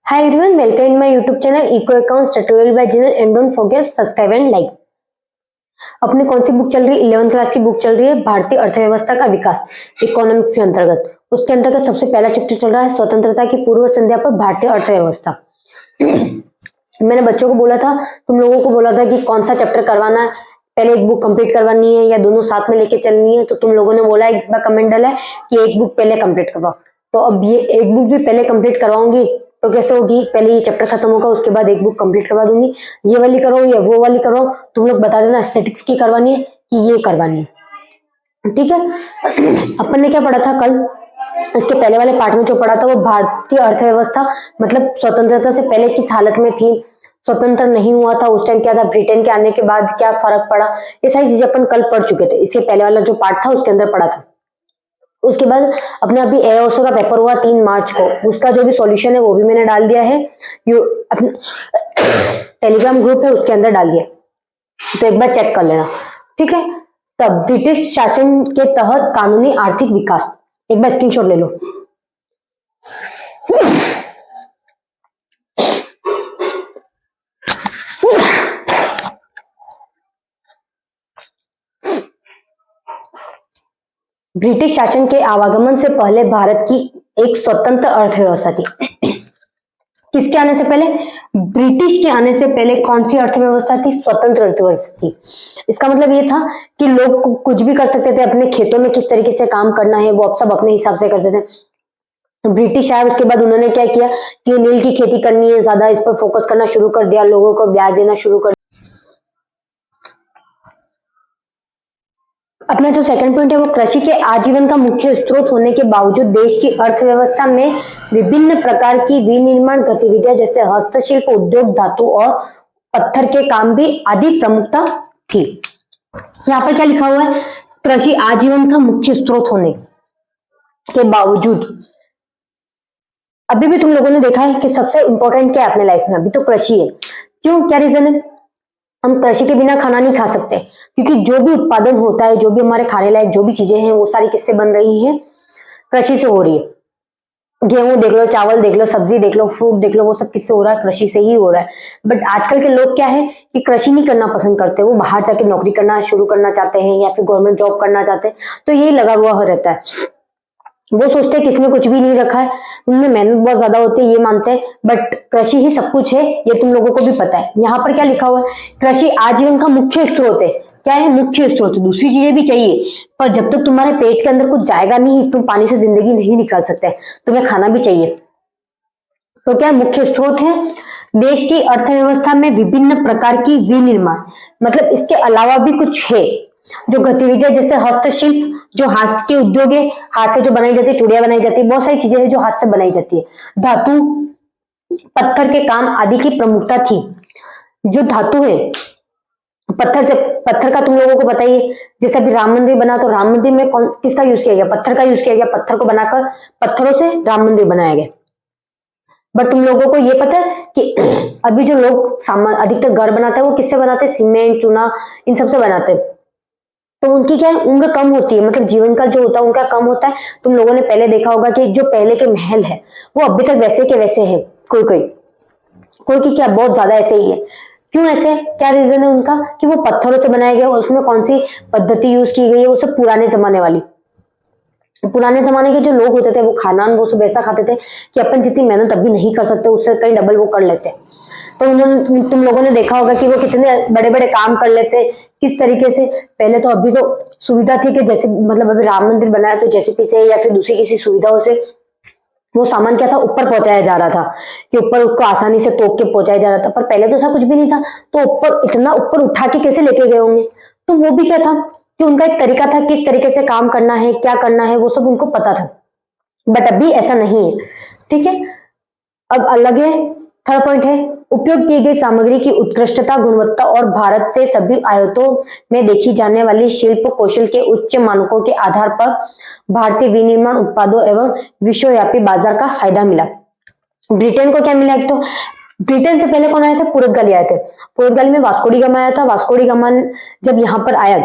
Hi everyone, welcome in my YouTube channel Eco Accounts Tutorial by Jinal and don't forget subscribe and like। अपनी कौन सी book चल रही है? 11th class की book चल रही है भारतीय अर्थव्यवस्था का विकास इकोनॉमिक्स के अंतर्गत। उसके अंतर्गत सबसे पहला चैप्टर चल रहा है स्वतंत्रता की पूर्व संध्या पर भारतीय अर्थव्यवस्था। मैंने बच्चों को बोला था, तुम लोगों को बोला था कि कौन सा चैप्टर करवाना है, पहले एक बुक कंप्लीट करवानी है या दोनों साथ में लेके चलनी है। तो तुम लोगों ने बोला इस बार कमेंट डाला है कि एक बुक पहले कंप्लीट करवाओ। तो अब ये एक बुक भी पहले कंप्लीट करवाऊंगी तो कैसे होगी? पहले ये चैप्टर खत्म होगा, उसके बाद एक बुक कंप्लीट करवा दूंगी। ये वाली करो या वो वाली करो, तुम लोग बता देना स्टैटिक्स की करवानी है कि ये करवानी है, ठीक है। अपन ने क्या पढ़ा था कल? इसके पहले वाले पार्ट में जो पढ़ा था वो भारतीय अर्थव्यवस्था मतलब स्वतंत्रता से पहले किस हालत में थी, स्वतंत्र नहीं हुआ था उस टाइम क्या था, ब्रिटेन के आने के बाद क्या फर्क पड़ा, ये सारी चीजें अपन कल पढ़ चुके थे। इसके पहले वाला जो पार्ट था उसके अंदर पढ़ा था। उसके बाद अपने अभी एओसो का पेपर हुआ 3 मार्च को, उसका जो भी सॉल्यूशन है वो भी मैंने डाल दिया है, अपने टेलीग्राम ग्रुप है उसके अंदर डाल दिया, तो एक बार चेक कर लेना, ठीक है। तब ब्रिटिश शासन के तहत कानूनी आर्थिक विकास, एक बार स्क्रीनशॉट ले लो। ब्रिटिश शासन के आवागमन से पहले भारत की एक स्वतंत्र अर्थव्यवस्था थी। किसके आने से पहले? ब्रिटिश के आने से पहले कौन सी अर्थव्यवस्था थी? स्वतंत्र अर्थव्यवस्था थी। इसका मतलब ये था कि लोग कुछ भी कर सकते थे, अपने खेतों में किस तरीके से काम करना है वो सब अपने हिसाब से करते थे। ब्रिटिश आया उसके बाद उन्होंने क्या किया कि नील की खेती करनी है, ज्यादा इस पर फोकस करना शुरू कर दिया, लोगों को ब्याज देना शुरू कर। अपना जो सेकंड पॉइंट है वो कृषि के आजीवन का मुख्य स्रोत होने के बावजूद देश की अर्थव्यवस्था में विभिन्न प्रकार की विनिर्माण गतिविधियां जैसे हस्तशिल्प उद्योग, धातु और पत्थर के काम भी आदि प्रमुखता थी। यहाँ पर क्या लिखा हुआ है? कृषि आजीवन का मुख्य स्रोत होने के बावजूद। अभी भी तुम लोगों ने देखा है कि सबसे इंपॉर्टेंट क्या है अपने लाइफ में? अभी तो कृषि है। क्यों? क्या रीजन है? हम कृषि के बिना खाना नहीं खा सकते, क्योंकि जो भी उत्पादन होता है, जो भी हमारे खाने लायक जो भी चीजें हैं वो सारी किससे बन रही है? कृषि से हो रही है। गेहूं देख लो, चावल देख लो, सब्जी देख लो, फ्रूट देख लो, वो सब किससे हो रहा है? कृषि से ही हो रहा है। बट आजकल के लोग क्या है कि कृषि नहीं करना पसंद करते, वो बाहर जाके नौकरी करना शुरू करना चाहते हैं या फिर गवर्नमेंट जॉब करना चाहते हैं, तो यही लगा हुआ रहता है। वो सोचते हैं कि इसमें कुछ भी नहीं रखा है, उनमें मेहनत बहुत ज्यादा होती है, ये मानते हैं, बट कृषि ही सब कुछ है, ये तुम लोगों को भी पता है। यहाँ पर क्या लिखा हुआ है? कृषि आजीवन का मुख्य स्रोत है। क्या है? मुख्य स्रोत। दूसरी चीजें भी चाहिए, पर जब तक तुम्हारे पेट के अंदर कुछ जाएगा नहीं, तुम पानी से जिंदगी नहीं निकाल सकते, तुम्हें खाना भी चाहिए। तो क्या मुख्य स्रोत है? देश की अर्थव्यवस्था में विभिन्न प्रकार की विनिर्माण, मतलब इसके अलावा भी कुछ है जो गतिविधियां जैसे हस्तशिल्प, जो हाथ के उद्योग है, हाथ से जो बनाई जाती है, चूड़ियां बनाई जाती है, बहुत सारी चीजें हैं जो हाथ से बनाई जाती है, धातु पत्थर के काम आदि की प्रमुखता थी। जो धातु है पत्थर से, पत्थर का तुम लोगों को पता ही है, जैसे अभी राम मंदिर बना तो राम मंदिर में कौन किसका यूज किया गया? पत्थर का यूज किया गया, पत्थर को बनाकर पत्थरों से राम मंदिर बनाया गया। बट तुम लोगों को ये पता है कि अभी जो लोग अधिकतर घर बनाते हैं वो किससे बनाते हैं? सीमेंट, चूना, इन सब से बनाते हैं। तो उनकी क्या है? उम्र कम होती है, मतलब जीवन काल जो होता है उनका कम होता है। तुम लोगों ने पहले देखा होगा कि जो पहले के महल है वो अभी तक वैसे के वैसे हैं, कोई कोई कोई की क्या बहुत ज्यादा ऐसे ही है। क्यों ऐसे? क्या रीजन है उनका? कि वो पत्थरों से बनाए गए, उसमें कौन सी पद्धति यूज की गई है? वो सब पुराने जमाने वाली, पुराने जमाने के जो लोग होते थे वो खाना वो सब ऐसा खाते थे कि अपन जितनी मेहनत अभी नहीं कर सकते उससे कहीं डबल वो कर लेते। तो उन्होंने, तुम लोगों ने देखा होगा कि वो कितने बड़े बड़े काम कर लेते किस तरीके से। पहले तो अभी तो सुविधा थी कि जैसे मतलब अभी राम मंदिर बनाया तो जेसीपी से या फिर दूसरी किसी सुविधाओं से वो सामान क्या था ऊपर पहुंचाया जा रहा था, कि ऊपर उसको आसानी से तोप के पहुंचाया जा रहा था। पर पहले तो ऐसा कुछ भी नहीं था, तो ऊपर इतना ऊपर उठा के कैसे लेके गए होंगे? तो वो भी क्या था कि उनका एक तरीका था किस तरीके से काम करना है, क्या करना है, वो सब उनको पता था। बट अभी ऐसा नहीं है, ठीक है। अब अलग है। थर्ड पॉइंट है उपयोग की गई सामग्री की उत्कृष्टता, गुणवत्ता और भारत से सभी आयातों में देखी जाने वाली शिल्प कौशल के उच्च मानकों के आधार पर भारतीय विनिर्माण उत्पादों एवं विश्वव्यापी बाजार का फायदा मिला। ब्रिटेन को क्या मिला? एक तो ब्रिटेन से पहले कौन आए थे? पुर्तगाली आए थे। पुर्तगाली में वास्को डी गामा आया था। वास्को डी गामा जब यहाँ पर आया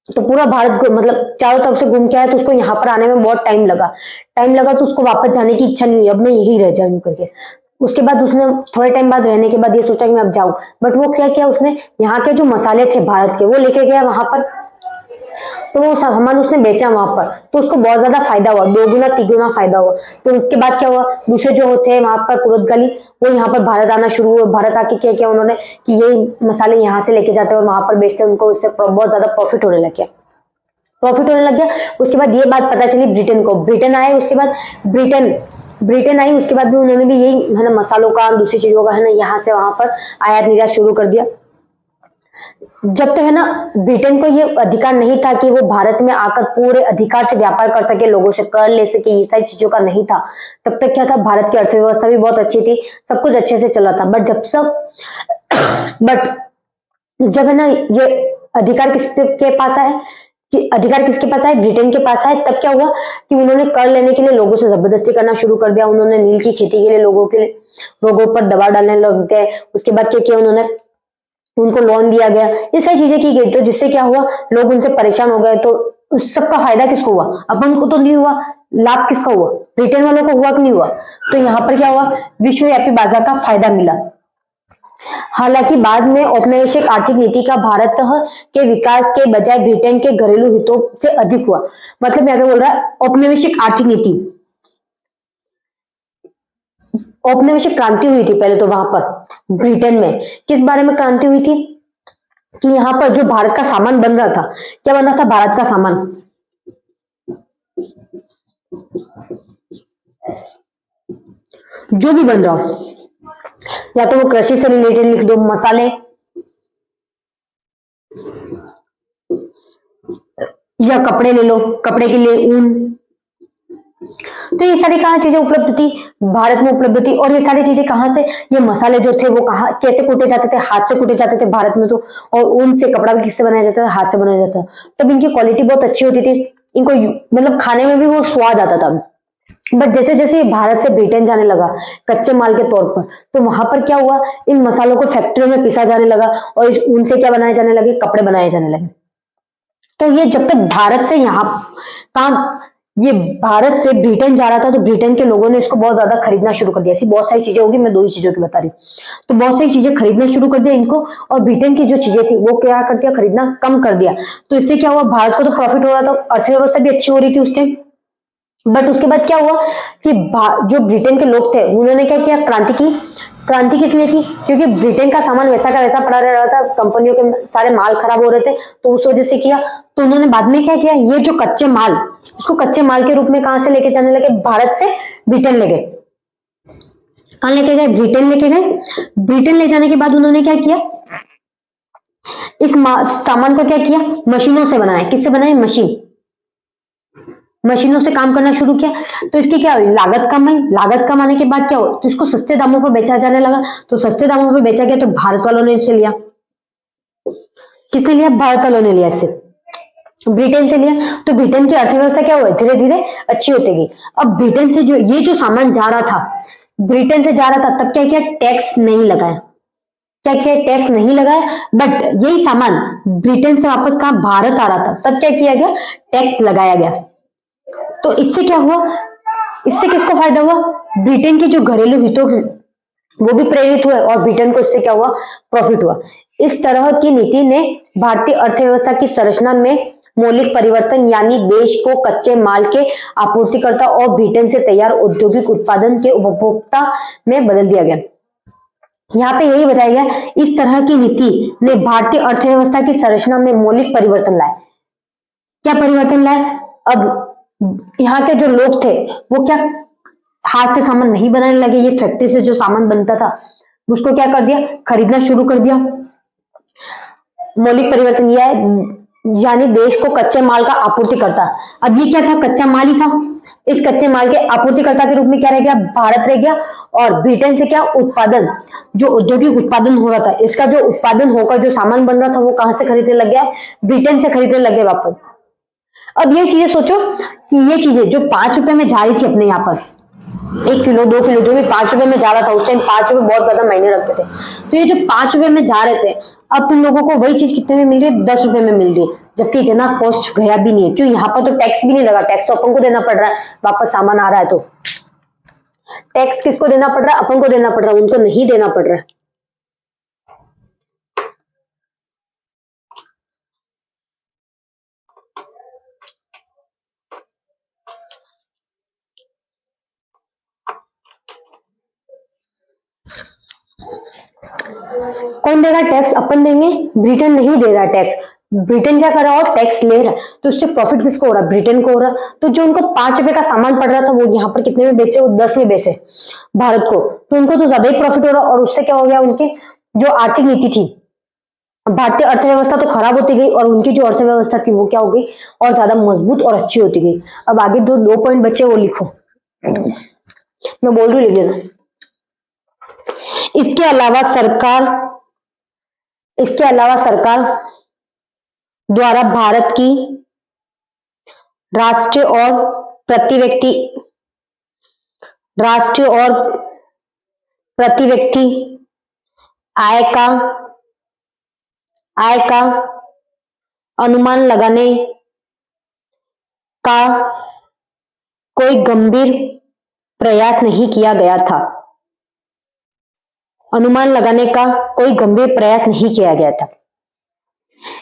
तो पूरा भारत को मतलब चारों तरफ से घूम के आया, तो उसको यहाँ पर आने में बहुत टाइम लगा तो उसको वापस जाने की इच्छा नहीं हुई, अब मैं यही रह जाऊं करके। उसके बाद उसने थोड़े टाइम बाद रहने के बाद ये सोचा कि मैं अब जाऊं, बट वो क्या किया, उसने यहाँ के जो मसाले थे भारत के वो लेके गया वहां पर, तो वो सामान उसने बेचा वहां पर, तो उसको बहुत ज्यादा फायदा हुआ, 2 गुना 3 गुना फायदा हुआ। तो उसके बाद क्या हुआ, दूसरे जो होते हैं वहां पर पुर्तगाली, वो यहाँ पर भारत आना शुरू हुए। भारत आके क्या किया उन्होंने कि ये मसाले यहाँ से लेके जाते हैं और वहां पर बेचते हैं, उनको उससे बहुत ज्यादा प्रॉफिट होने लग गया। उसके बाद ये बात पता चली ब्रिटेन को, ब्रिटेन आए, उसके बाद ब्रिटेन आई, उसके बाद भी उन्होंने भी यही है ना मसालों का, दूसरी चीजों का है ना यहाँ से वहां पर आयात निर्यात शुरू कर दिया। जब तक है ना ब्रिटेन को ये अधिकार नहीं था कि वो भारत में आकर पूरे अधिकार से व्यापार कर सके, लोगों से कर ले सके, ये सारी चीजों का नहीं था, तब तक क्या था, भारत की अर्थव्यवस्था भी बहुत अच्छी थी, सब कुछ अच्छे से चला था। बट जब है ना ये अधिकार किसके पास आए, कि अधिकार किसके पास आए, ब्रिटेन के पास आए, तब क्या हुआ कि उन्होंने कर लेने के लिए लोगों से जबरदस्ती करना शुरू कर दिया। उन्होंने नील की खेती के लिए लोगों पर दबाव डालने लग गए। उसके बाद क्या किया उन्होंने, उनको लोन दिया गया, ये सारी चीजें की गई, तो जिससे क्या हुआ, लोग उनसे परेशान हो गए। तो उस सबका फायदा किसको हुआ, अपन को तो नहीं हुआ, लाभ किसका हुआ, ब्रिटेन वालों को हुआ कि नहीं हुआ। तो यहाँ पर क्या हुआ, विश्वव्यापी बाजार का फायदा मिला। हालांकि बाद में औपनिवेशिक आर्थिक नीति का भारत के विकास के बजाय ब्रिटेन के घरेलू हितों से अधिक हुआ। मतलब यहाँ पे बोल रहा है औपनिवेशिक आर्थिक नीति, औपनिवेशिक क्रांति हुई थी पहले तो वहां पर ब्रिटेन में। किस बारे में क्रांति हुई थी कि यहाँ पर जो भारत का सामान बन रहा था, क्या बन रहा था, भारत का सामान, जो भी बन रहा हो, या तो वो कृषि से रिलेटेड लिख दो, मसाले, या कपड़े ले लो, कपड़े के लिए ऊन, तो ये सारी कहाँ चीजें उपलब्ध थी, भारत में उपलब्ध थी। और ये सारी चीजें कहाँ से, ये मसाले जो थे वो कहाँ कैसे कूटे जाते थे, हाथ से कूटे जाते थे भारत में तो। और ऊन से कपड़ा भी किससे बनाया जाता था, हाथ से बनाया जाता था। तब इनकी क्वालिटी बहुत अच्छी होती थी, इनको मतलब खाने में भी वो स्वाद आता था। बट जैसे जैसे भारत से ब्रिटेन जाने लगा कच्चे माल के तौर पर, तो वहां पर क्या हुआ, इन मसालों को फैक्ट्रियों में पिसा जाने लगा और इस ऊन से क्या बनाए जाने लगे, कपड़े बनाए जाने लगे। तो ये जब तक भारत से यहाँ काम, ये भारत से ब्रिटेन जा रहा था, तो ब्रिटेन के लोगों ने इसको बहुत ज्यादा खरीदना शुरू कर दिया। ऐसी बहुत सारी चीजें होगी, मैं 2 ही चीजों की बता रही हूँ। तो बहुत सारी चीजें खरीदना शुरू कर दिया इनको, और ब्रिटेन की जो चीजें थी वो क्या कर दिया, खरीदना कम कर दिया। तो इससे क्या हुआ, भारत को तो प्रॉफिट हो रहा था, अर्थव्यवस्था भी अच्छी हो रही थी उस टाइम। बट उसके बाद क्या हुआ कि जो ब्रिटेन के लोग थे उन्होंने क्या किया, क्रांति की। क्रांति किस लिए की, क्योंकि ब्रिटेन का सामान वैसा का वैसा पड़ा रह रहा था, कंपनियों के सारे माल खराब हो रहे थे, तो उस वजह से किया। तो उन्होंने बाद में क्या किया, ये जो कच्चे माल, उसको कच्चे माल के रूप में कहां से लेके जाने लगे, भारत से ब्रिटेन ले गए। कहां लेके गए, ब्रिटेन लेके गए। ब्रिटेन ले जाने के बाद उन्होंने क्या किया, इस सामान को क्या किया, मशीनों से बनाया। किससे बनाए, मशीनों से काम करना शुरू किया। तो इसकी क्या हुई, लागत कम आई। लागत कम आने के बाद क्या हो, तो इसको सस्ते दामों पर बेचा जाने लगा। तो सस्ते दामों पर बेचा गया, तो भारत वालों ने इसे लिया। किसने लिया, भारत वालों ने लिया, इससे ब्रिटेन से लिया। तो ब्रिटेन की अर्थव्यवस्था क्या हुई, धीरे धीरे अच्छी होती गई। अब ब्रिटेन से जो सामान जा रहा था, ब्रिटेन से जा रहा था, तब क्या किया, टैक्स नहीं लगाया। क्या किया, टैक्स नहीं लगाया। बट यही सामान ब्रिटेन से वापस कहा, भारत आ रहा था, तब क्या किया गया, टैक्स लगाया गया। तो इससे क्या हुआ, इससे किसको फायदा हुआ, ब्रिटेन के जो घरेलू हितों वो भी प्रेरित हुए, और ब्रिटेन को इससे क्या हुआ, प्रॉफिट हुआ। इस तरह की नीति ने भारतीय अर्थव्यवस्था की संरचना में मौलिक परिवर्तन, यानी देश को कच्चे माल के आपूर्तिकर्ता और ब्रिटेन से तैयार औद्योगिक उत्पादन के उपभोक्ता में बदल दिया गया। यहाँ पे यही बताया गया, इस तरह की नीति ने भारतीय अर्थव्यवस्था की संरचना में मौलिक परिवर्तन लाए। क्या परिवर्तन लाए, अब यहाँ के जो लोग थे वो क्या हाथ से सामान नहीं बनाने लगे, ये फैक्ट्री से जो सामान बनता था उसको क्या कर दिया, खरीदना शुरू कर दिया। मौलिक परिवर्तन यह है, यानी देश को कच्चे माल का आपूर्ति करता। अब ये क्या था, कच्चा माल ही था। इस कच्चे माल के आपूर्तिकर्ता के रूप में क्या रह गया, भारत रह गया। और ब्रिटेन से क्या, उत्पादन, जो औद्योगिक उत्पादन हो रहा था, इसका जो उत्पादन होकर जो सामान बन रहा था वो कहां से खरीदने लग गया, ब्रिटेन से खरीदने लग गए वापस। अब ये चीजें सोचो कि ये चीजें जो 5 रुपए में जा रही थी अपने यहाँ पर, 1 किलो 2 किलो जो भी 5 रुपए में जा रहा था, उस टाइम 5 रुपए बहुत ज्यादा मायने रखते थे। तो ये जो 5 रुपए में जा रहे थे, अब तुम लोगों को वही चीज कितने में मिल रही है, 10 रुपए में मिल रही है, जबकि इतना कॉस्ट गया भी नहीं है। क्यों, यहाँ पर तो टैक्स भी नहीं लगा, टैक्स तो अपन को देना पड़ रहा है, वापस सामान आ रहा है तो टैक्स किसको देना पड़ रहा है? अपन को देना पड़ रहा है, उनको नहीं देना पड़ रहा है। कौन देगा टैक्स? अपन देंगे। ब्रिटेन नहीं दे रहा टैक्स। ब्रिटेन क्या कर रहा है? और टैक्स ले रहा है, तो उससे प्रॉफिट किसको हो रहा है? ब्रिटेन को हो रहा है। तो जो उनको 5 रुपए का सामान पड़ रहा था वो यहाँ पर कितने में बेचे? वो 10 में बेचे भारत को, तो उनको तो ज्यादा ही प्रॉफिट हो रहा है। और उससे क्या हो गया? उनकी जो आर्थिक नीति थी, भारतीय अर्थव्यवस्था तो खराब होती गई और उनकी जो अर्थव्यवस्था थी वो क्या हो गई? और ज्यादा मजबूत और अच्छी होती गई। अब आगे जो 2 पॉइंट बचे वो लिखो, मैं बोल रही हूँ, लिख देना। इसके अलावा सरकार द्वारा भारत की राष्ट्रीय और प्रति व्यक्ति आय का अनुमान लगाने का कोई गंभीर प्रयास नहीं किया गया था। अनुमान लगाने का कोई गंभीर प्रयास नहीं किया गया था।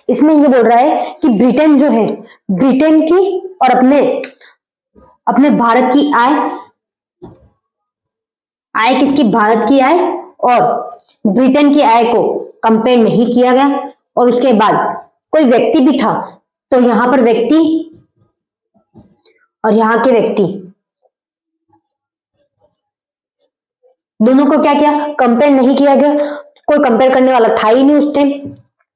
इसमें ये बोल रहा है कि ब्रिटेन जो है, ब्रिटेन की और अपने भारत की आय किसकी? भारत की आय और ब्रिटेन की आय को कंपेयर नहीं किया गया। और उसके बाद कोई व्यक्ति भी था, तो यहां पर व्यक्ति और यहां के व्यक्ति दोनों को क्या किया? कंपेयर नहीं किया गया। कोई कंपेयर करने वाला था ही नहीं उस टाइम,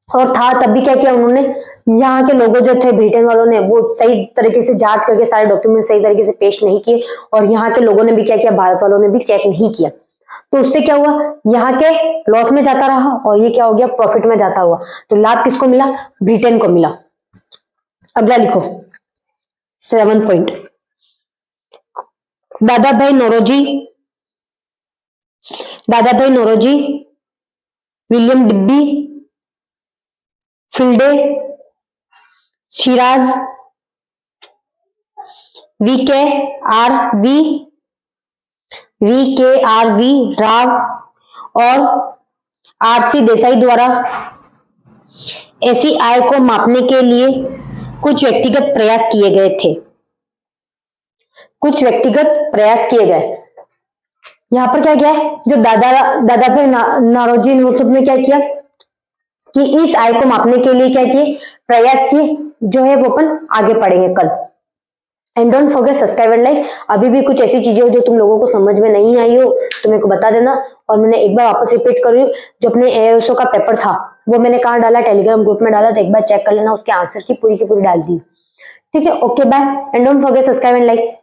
और था तब भी क्या किया उन्होंने? यहाँ के लोगों जो थे, ब्रिटेन वालों ने, वो सही तरीके से जांच करके सारे डॉक्यूमेंट सही तरीके से पेश नहीं किए। और यहाँ के लोगों ने भी क्या किया? भारत वालों ने भी चेक नहीं किया। तो उससे क्या हुआ? यहाँ के लॉस में जाता रहा और ये क्या हो गया? प्रॉफिट में जाता हुआ। तो लाभ किसको मिला? ब्रिटेन को मिला। अगला लिखो 7 पॉइंट। दादाभाई नौरोजी, विलियम डिब्बी, फिल्डे, शिराज, वी के आर वी राव और आर.सी. देसाई द्वारा ऐसी आय को मापने के लिए कुछ व्यक्तिगत प्रयास किए गए। यहाँ पर क्या किया? जो दादाभाई नौरोजी ने उसने क्या किया कि इस आय को मापने के लिए क्या किए? प्रयास किए, जो है वो अपन आगे पढ़ेंगे कल। And don't forget subscribe and like. अभी भी कुछ ऐसी चीजें हो जो तुम लोगों को समझ में नहीं आई हो तो मेरे को बता देना। और मैंने एक बार वापस रिपीट कर रही हूँ, जो अपने एएसओ का पेपर था वो मैंने कहाँ डाला? टेलीग्राम ग्रुप में डाला, तो एक बार चेक कर लेना, उसके आंसर की पूरी डाल दी। ठीक है, okay bye, and don't forget subscribe and like.